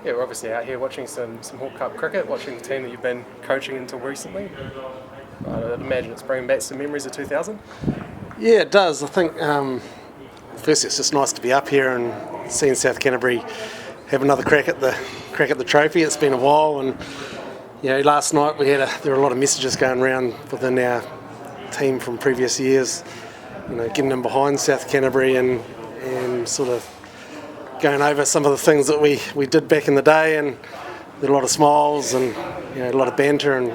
Yeah, we're obviously out here watching some Hawke Cup cricket, watching the team that you've been coaching until recently. I'd imagine it's bringing back some memories of 2000. Yeah, it does. I think firstly it's just nice to be up here and seeing South Canterbury have another crack at the trophy. It's been a while, and last night there were a lot of messages going around within our team from previous years. Getting in behind South Canterbury and sort of going over some of the things that we did back in the day, and there were a lot of smiles and a lot of banter, and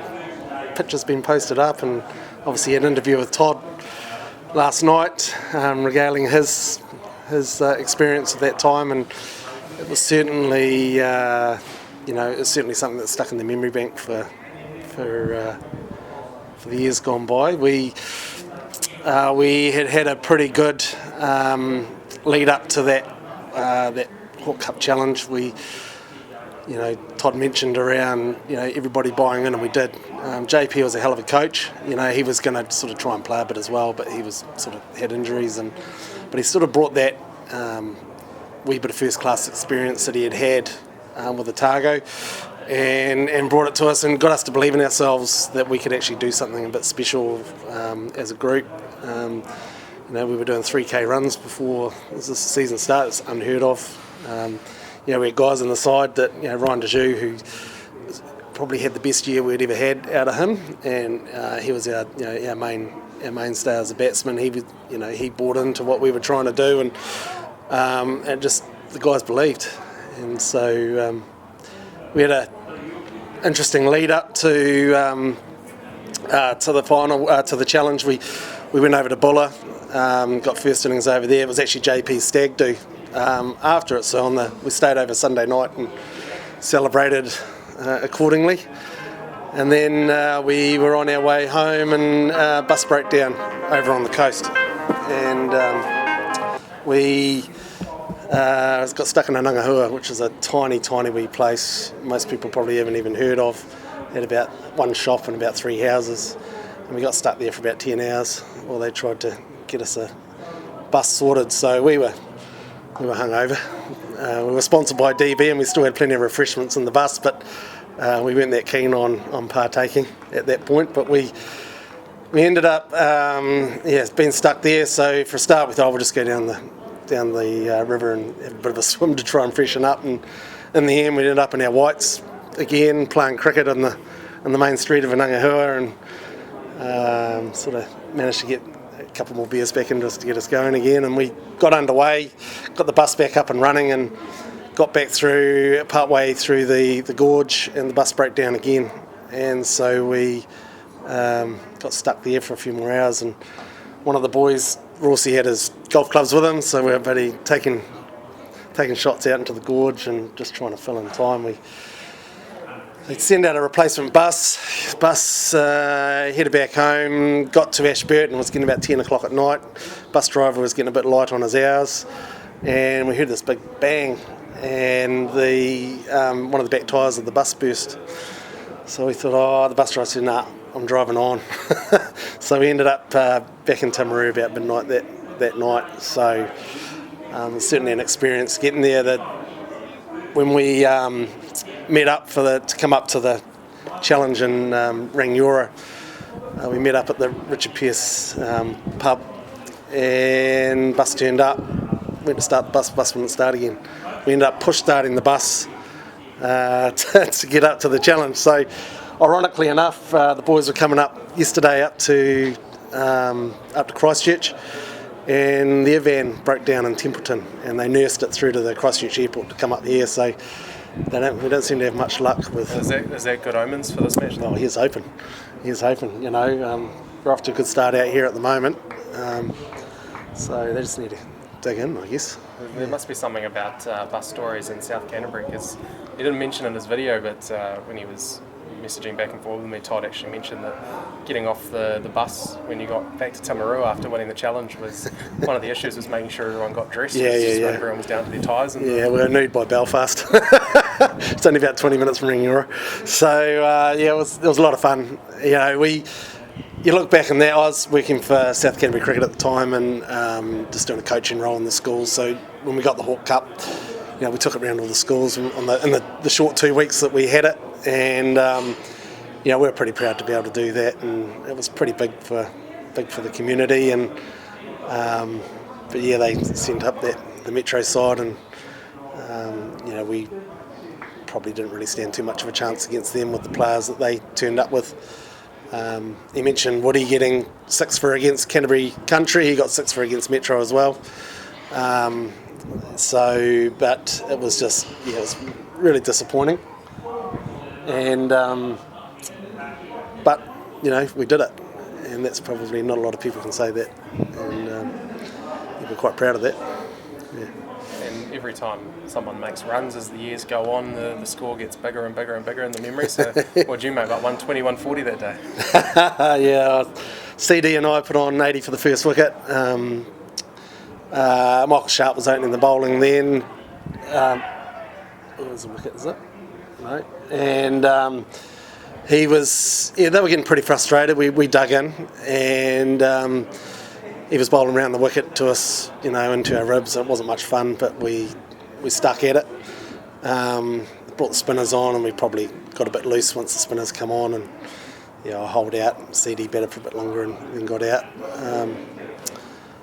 pictures being posted up, and obviously an interview with Todd last night regaling his experience at that time, and it was certainly it's certainly something that's stuck in the memory bank for the years gone by. We had a pretty good lead up to that Hawke Cup challenge. Todd mentioned around everybody buying in, and we did. JP was a hell of a coach. He was going to sort of try and play a bit as well, but he was sort of had injuries, but he sort of brought that wee bit of first class experience that he had with Otago, and brought it to us and got us to believe in ourselves that we could actually do something a bit special as a group. We were doing 3K runs before this season started. It's unheard of. We had guys on the side that, Ryan DeJoux, who probably had the best year we'd ever had out of him, and he was our mainstay as a batsman. He bought into what we were trying to do, and just the guys believed. And so we had a interesting lead up to the final, to the challenge. We went over to Bulla, got first innings over there. It was actually JP's stag do after it, so we stayed over Sunday night and celebrated accordingly. And then we were on our way home, and bus broke down over on the coast, and we got stuck in Anangahua, which is a tiny wee place most people probably haven't even heard of. Had about one shop and about 3 houses, and we got stuck there for about 10 hours while they tried to get us a bus sorted. So we were hungover. We were sponsored by DB, and we still had plenty of refreshments in the bus, but we weren't that keen on partaking at that point. But we ended up being stuck there. So for a start, we thought we'll just go down the river and have a bit of a swim to try and freshen up. And in the end, we ended up in our whites again, playing cricket on the main street of Anangahua, and sort of managed to get a couple more beers back in just to get us going again. And we got underway, got the bus back up and running, and got back through partway through the gorge, and the bus broke down again. And so we got stuck there for a few more hours, and one of the boys, Rossi, had his golf clubs with him, so we were buddy taking shots out into the gorge and just trying to fill in time. They'd send out a replacement bus. Headed back home, got to Ashburton, was getting about 10 o'clock at night. Bus driver was getting a bit light on his hours, and we heard this big bang, and one of the back tyres of the bus burst. So we thought, the bus driver said, nah, I'm driving on. So we ended up back in Timaru about midnight that night. So it's certainly an experience getting there. That when we met up to come up to the challenge in Rangiora, we met up at the Richard Pearce pub, and bus turned up. Went to start the bus wouldn't start again. We ended up push starting the bus to get up to the challenge. So ironically enough, the boys were coming up yesterday up to Christchurch, and their van broke down in Templeton, and they nursed it through to the Christchurch airport to come up here. So we don't seem to have much luck with. Is that good omens for this match? Oh, here's hoping. We're off to a good start out here at the moment. So they just need to dig in, I guess. There must be something about bus stories in South Canterbury, because he didn't mention in his video, but when he was messaging back and forth with me, Todd actually mentioned that getting off the bus when you got back to Timaru after winning the challenge was one of the issues, was making sure everyone got dressed. Everyone was down to their ties. We were nude by Belfast. It's only about 20 minutes from Rangiora. So it was a lot of fun. You look back on that, I was working for South Canterbury Cricket at the time, and just doing a coaching role in the school. So when we got the Hawke Cup, we took it around all the schools in the short 2 weeks that we had it, and we're pretty proud to be able to do that, and it was pretty big for the community, and but yeah, they sent up the Metro side, and we probably didn't really stand too much of a chance against them with the players that they turned up with. He mentioned Woody getting 6 for against Canterbury Country. He got 6 for against Metro as well. But it was just, it was really disappointing. And but we did it, and that's probably not a lot of people can say that, and we're quite proud of that. Yeah. And every time someone makes runs as the years go on, the score gets bigger and bigger and bigger in the memory. So what did you make, about 120, 140 that day? Yeah, CD and I put on 80 for the first wicket. Michael Sharp was opening the bowling then. What was the wicket, is it? No. And he was, they were getting pretty frustrated. We dug in, and he was bowling around the wicket to us, into our ribs. It wasn't much fun, but we stuck at it. Brought the spinners on, and we probably got a bit loose once the spinners come on, and I hold out. CD batted for a bit longer and then got out.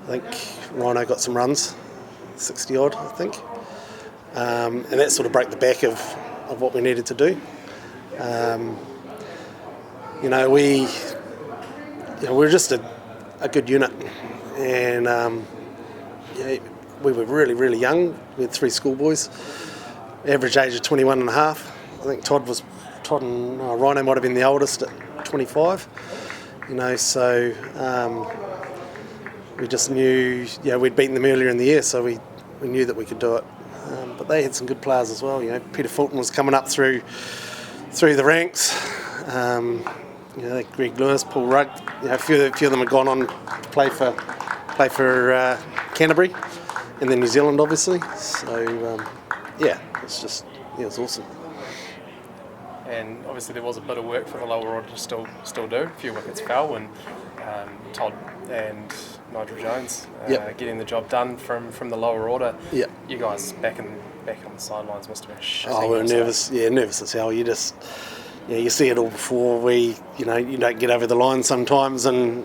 I think Rhino got some runs, 60 odd, I think, and that sort of broke the back of what we needed to do. We were just a good unit, and we were really, really young. We had 3 schoolboys, average age of 21 and a half. I think Todd and Rhino might have been the oldest at 25. So we just knew, we'd beaten them earlier in the year, so we knew that we could do it. But they had some good players as well. Peter Fulton was coming up through the ranks. Greg Lewis, Paul Rugg. A few of them had gone on to play for Canterbury, and then New Zealand, obviously. So it was awesome. And obviously there was a bit of work for the lower order to still do. A few wickets fell, and Todd and Nigel Jones getting the job done from the lower order. Yep. You guys back on the sidelines must have been shitting. Oh, we were nervous. Yeah, nervous as hell. You just, you see it all before you don't get over the line sometimes, and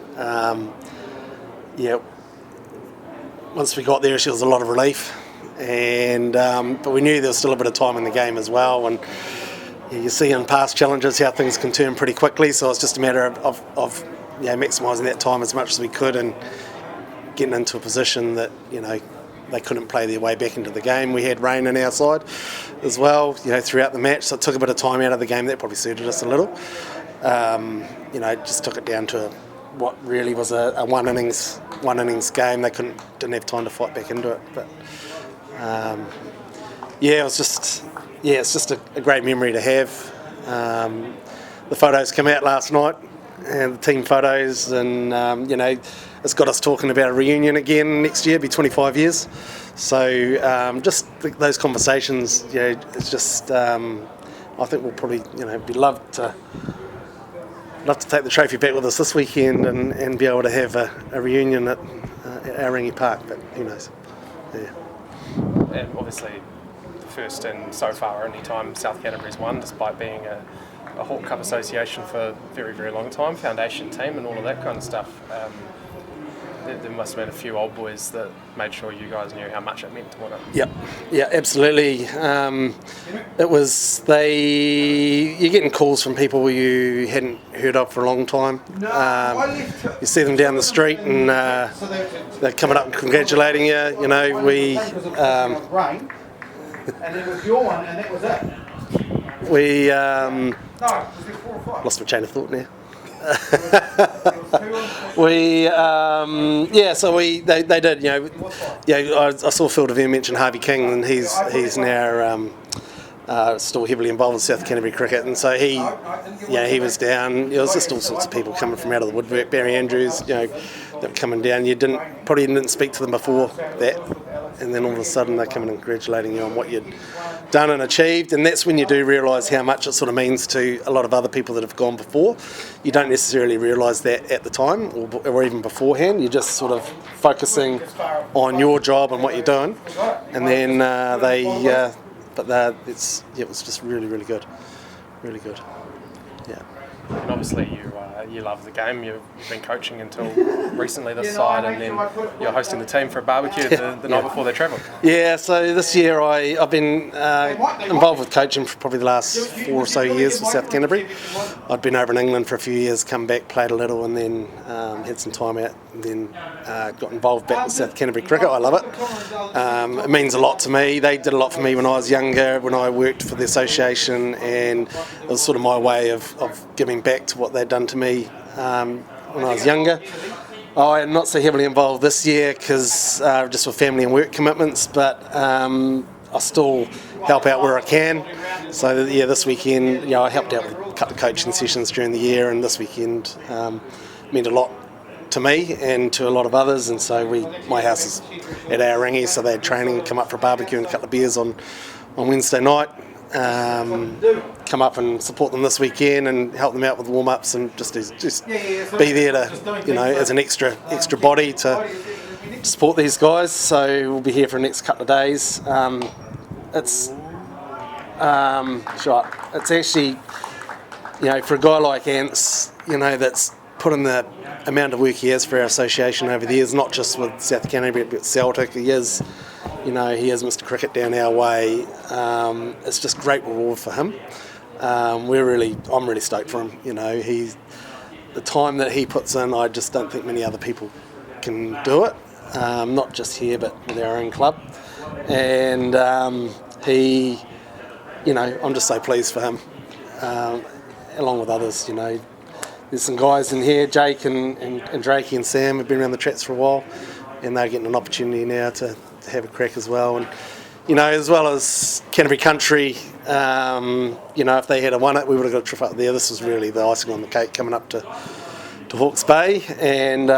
once we got there, it was a lot of relief, and but we knew there was still a bit of time in the game as well, and you see in past challenges how things can turn pretty quickly, so it's just a matter of maximising that time as much as we could, and getting into a position that they couldn't play their way back into the game. We had rain on our side as well, throughout the match, so it took a bit of time out of the game. That probably suited us a little. Just took it down to what really was a one innings game. They didn't have time to fight back into it. But it was just it's just a great memory to have. The photos came out last night, and the team photos, and it's got us talking about a reunion again next year. It'll be 25 years. So just those conversations, it's just I think we'll probably be love to take the trophy back with us this weekend, and be able to have a reunion at Aorangi Park. But who knows? Yeah. And obviously the first and so far only time South Canterbury's won, despite being a Hawke Cup association for a very, very long time, foundation team and all of that kind of stuff. There must have been a few old boys that made sure you guys knew how much it meant to win it. Yeah, absolutely. It was you're getting calls from people you hadn't heard of for a long time. You see them down the street, and they're coming up and congratulating you. We. And it was your one, and that was it. We No, was it 4 or 5? lost my chain of thought now. They did. I saw Phil DeVere mention Harvey King, and he's now still heavily involved with South Canterbury cricket, and so he was down. It was just all sorts of people coming from out of the woodwork. Barry Andrews, that were coming down. You probably didn't speak to them before that, and then all of a sudden they're coming and congratulating you on what you'd done and achieved, and that's when you do realise how much it sort of means to a lot of other people that have gone before. You don't necessarily realise that at the time or even beforehand. You're just sort of focusing on your job and what you're doing, and then it was just really, really good, really good. Yeah. And obviously you love the game. You've been coaching until recently this side, and then you're hosting the team for a barbecue the night before they travel. Yeah, so this year I've been involved with coaching for probably the last 4 or so years for South Canterbury. I'd been over in England for a few years, come back, played a little, and then had some time out, and then got involved back with South Canterbury cricket. I love it. It means a lot to me. They did a lot for me when I was younger, when I worked for the association, and it was sort of my way of giving back to what they'd done to me when I was younger. I'm not so heavily involved this year because just with family and work commitments, but I still help out where I can. So yeah, this weekend, I helped out with a couple of coaching sessions during the year, and this weekend meant a lot to me and to a lot of others. And so my house is at Aorangi, so they had training, come up for a barbecue and a couple of beers on Wednesday night. Come up and support them this weekend and help them out with warm-ups and just be there to, as an extra body to support these guys. So we'll be here for the next couple of days. It's actually, for a guy like Ants, that's put in the amount of work he has for our association over the years, not just with South Canterbury but Celtic. He is Mr. Cricket down our way. It's just great reward for him. I'm really stoked for him. The time that he puts in, I just don't think many other people can do it. Not just here, but with our own club. And I'm just so pleased for him, along with others. There's some guys in here, Jake and Drakey and Sam have been around the tracks for a while, and they're getting an opportunity now to have a crack as well. And as well as Canterbury Country, if they had won it, we would have got a trip up there. This was really the icing on the cake coming up to Hawke's Bay, and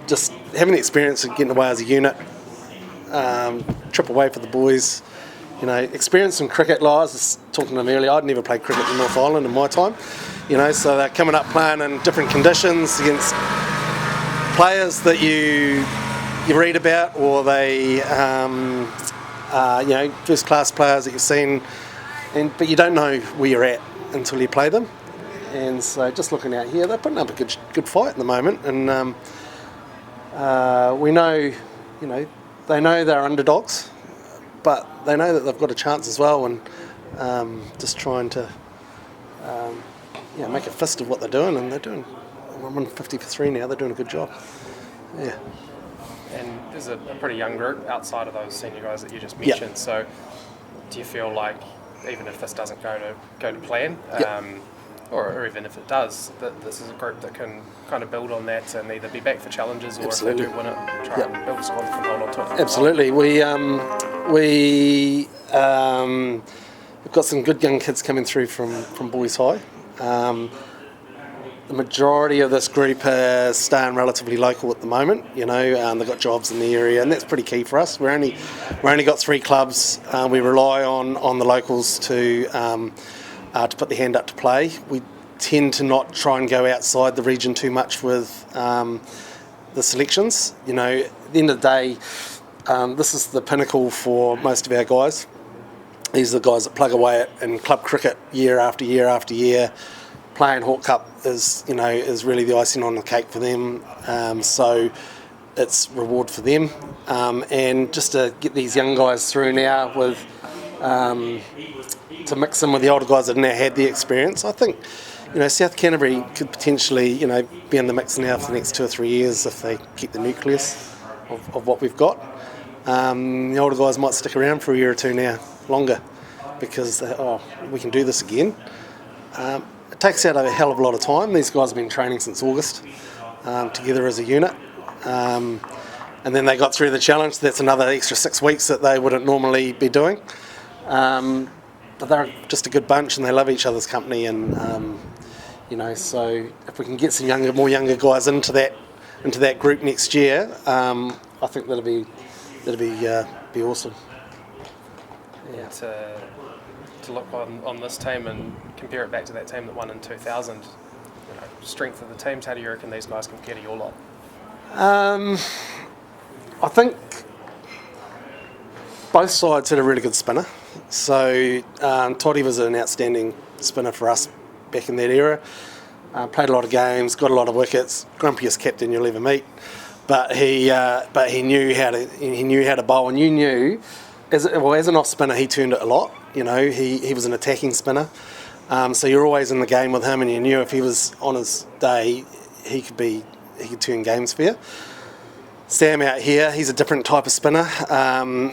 just having the experience of getting away as a unit, trip away for the boys. Experience some cricket. I was just talking to them earlier. I'd never played cricket in North Island in my time. So they're coming up playing in different conditions against players that you read about, or they first class players that you've seen, but you don't know where you're at until you play them. And so just looking out here, they're putting up a good fight at the moment, and we know, they know they're underdogs, but they know that they've got a chance as well, and just trying to make a fist of what they're doing, and they're doing 150 for 3 now. They're doing a good job. Yeah. And there's a pretty young group outside of those senior guys that you just mentioned. Yep. So do you feel like even if this doesn't go to plan, or even if it does, that this is a group that can kind of build on that and either be back for challenges, or Absolutely. If they do win it, try and build a squad that can hold on to it? Absolutely. We've got some good young kids coming through from Boys High. The majority of this group are staying relatively local at the moment. They've got jobs in the area, and that's pretty key for us. We're only got 3 clubs. We rely on the locals to put their hand up to play. We tend to not try and go outside the region too much with the selections. At the end of the day, this is the pinnacle for most of our guys. These are the guys that plug away in club cricket year after year after year. Playing Hawke Cup is really the icing on the cake for them. So it's reward for them. And just to get these young guys through now with to mix in with the older guys that have now had the experience, I think South Canterbury could potentially be in the mix now for the next 2 or 3 years if they keep the nucleus of what we've got. The older guys might stick around for a year or 2 now, longer, because we can do this again. It takes out a hell of a lot of time. These guys have been training since August together as a unit, and then they got through the challenge. That's another extra 6 weeks that they wouldn't normally be doing. But they're just a good bunch, and they love each other's company. And so if we can get some more younger guys into that group next year, I think that'll be awesome. Yeah. To look on this team and compare it back to that team that won in 2000, you know, strength of the teams, how do you reckon these guys compare to your lot? I think both sides had a really good spinner. So Toddy was an outstanding spinner for us back in that era. Played a lot of games, got a lot of wickets. Grumpiest captain you'll ever meet, but he knew how to bowl, and you knew as an off spinner he turned it a lot. You know, he was an attacking spinner, so you're always in the game with him, and you knew if he was on his day, he could turn games for you. Sam out here, he's a different type of spinner.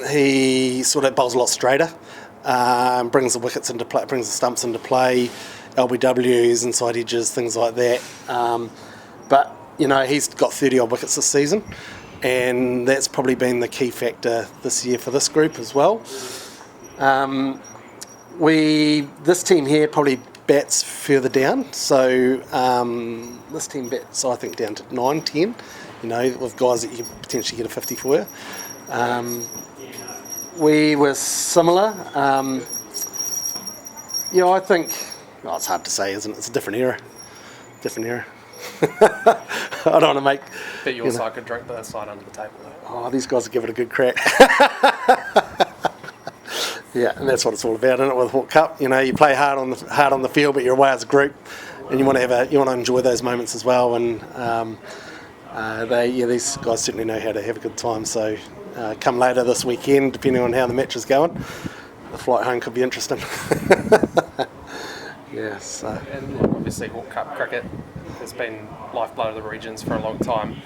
He sort of bowls a lot straighter, brings the wickets into play, brings the stumps into play, LBWs, inside edges, things like that. But you know, he's got 30 odd wickets this season, and that's probably been the key factor this year for this group as well. This team here probably bats further down, so this team bats I think down to 9, 10. You know, with guys that you can potentially get a 50 for you. We were similar. I think, it's hard to say, isn't it? It's a different era. I don't want to make... Bet your side could drink the side under the table, though. Oh, these guys will give it a good crack. Yeah, and that's what it's all about, isn't it, with Hawke Cup? You know, you play hard on the field, but you're away as a group, and you want to enjoy those moments as well. And these guys certainly know how to have a good time. So come later this weekend, depending on how the match is going, the flight home could be interesting. Yeah. So. And look, obviously Hawke Cup cricket has been lifeblood of the regions for a long time.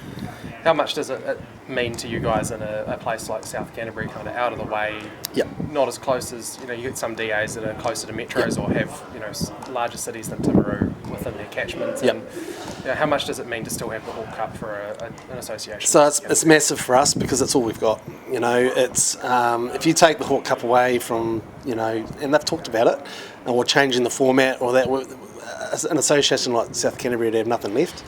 How much does it mean to you guys in a place like South Canterbury, kind of out of the way, not as close as, you get some DAs that are closer to metros or have, larger cities than Timaru within their catchments. And how much does it mean to still have the Hawke Cup for an association? So it's massive for us because it's all we've got. It's if you take the Hawke Cup away from, and they've talked about it, and we're changing the format or that, an association like South Canterbury would have nothing left.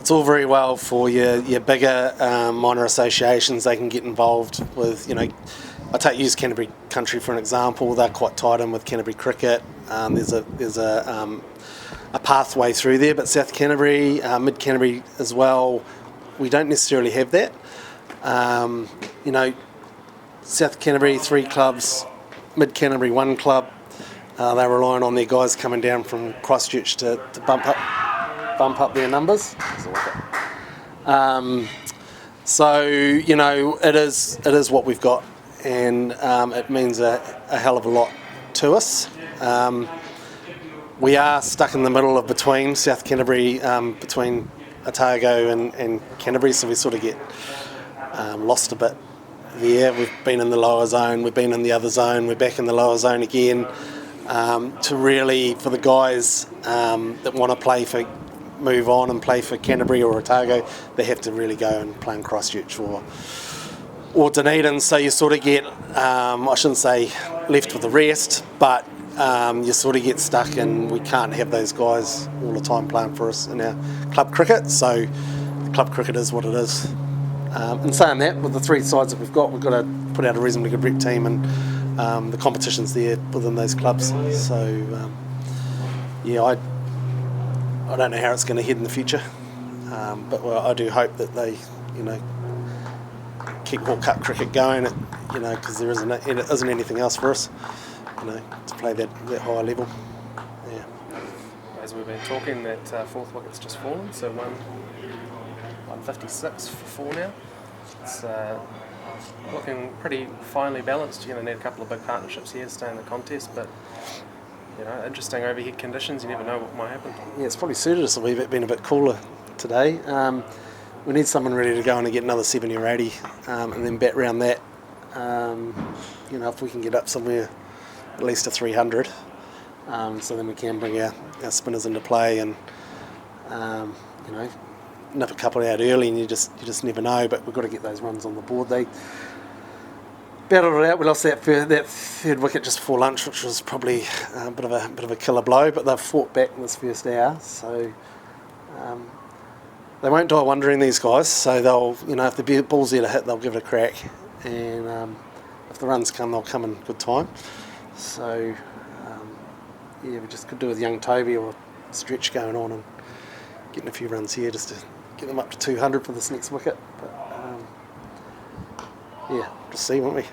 It's all very well for your bigger minor associations. They can get involved with, I use Canterbury Country for an example. They're quite tied in with Canterbury cricket. There's a pathway through there, but South Canterbury, Mid Canterbury as well, we don't necessarily have that. South Canterbury 3 clubs, Mid Canterbury 1 club. They're relying on their guys coming down from Christchurch to bump up their numbers. It is what we've got, and it means a hell of a lot to us. We are stuck in the middle between South Canterbury, between Otago and Canterbury, so we sort of get lost a bit there. We've been in the lower zone, we've been in the other zone, we're back in the lower zone again. For the guys that want to move on and play for Canterbury or Otago, they have to really go and play in Christchurch or Dunedin. So you sort of get, I shouldn't say left with the rest, but you sort of get stuck, and we can't have those guys all the time playing for us in our club cricket. So the club cricket is what it is. And saying that, with the 3 sides that we've got to put out a reasonably good rep team, and the competition's there within those clubs. So I don't know how it's going to head in the future, but I do hope that they, keep Hawke Cup cricket going, because there isn't anything else for us, to play that higher level. Yeah. As we've been talking, that 4th wicket's just fallen, so 156 for 4 now. It's looking pretty finely balanced. You're going to need a couple of big partnerships here to stay in the contest, but interesting overhead conditions. You never know what might happen. Yeah, it's probably suited us a wee bit, being a bit cooler today. We need someone ready to go in and get another 70 or 80, and then bat round that. If we can get up somewhere at least to 300, so then we can bring our spinners into play and nip a couple out early, and you just never know. But we've got to get those runs on the board. They battled it out. We lost that third wicket just before lunch, which was probably a bit of a killer blow. But they've fought back in this first hour, so they won't die wondering, these guys. So they'll, if the ball's there to hit, they'll give it a crack. And if the runs come, they'll come in good time. So yeah, we just could do with young Toby or stretch going on and getting a few runs here just to get them up to 200 for this next wicket. But yeah, just see, won't we?